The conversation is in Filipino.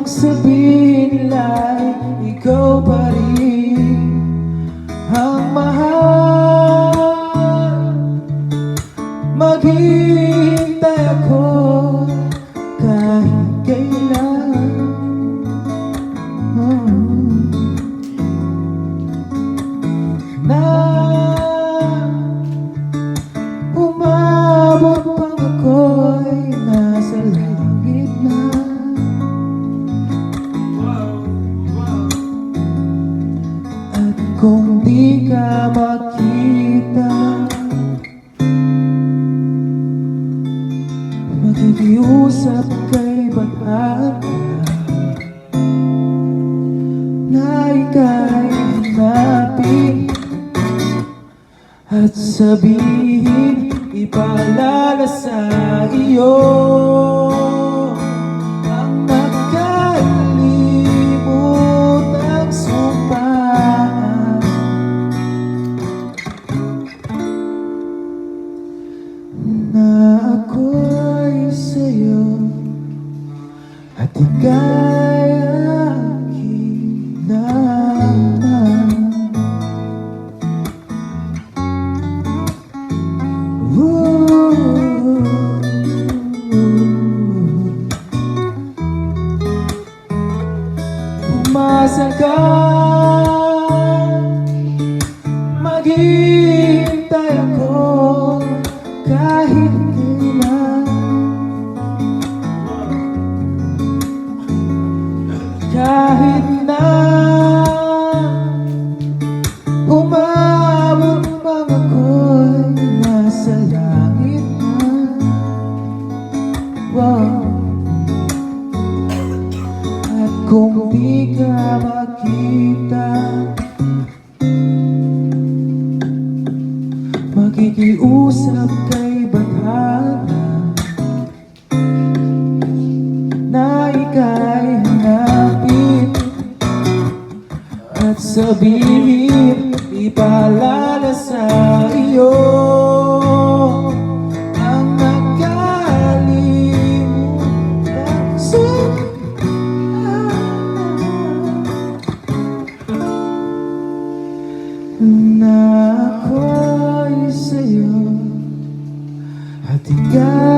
sabihin nila'y ikaw pa rin ang mahal. Maghihintay ako kahit kailan. Na umabot pang ako'y nasa langit na. At kung di ka makita, makikiusap kay Batata na ika'y hanapin at sabihin, ipaalala sa iyo ang nakalimutan sumpaan na ako'y sa'yo at ika'y akin lamang. Umasa ka, maghihintay ako kahit kailan. Kahit na umabot pang ako'y nasa langit na. At kung di ka makita, makikiusap kay Batata na ika'y hanapin at sabihin, ipaalala sa iyo ang nakalimutan na ako'y sa'yo at ikaw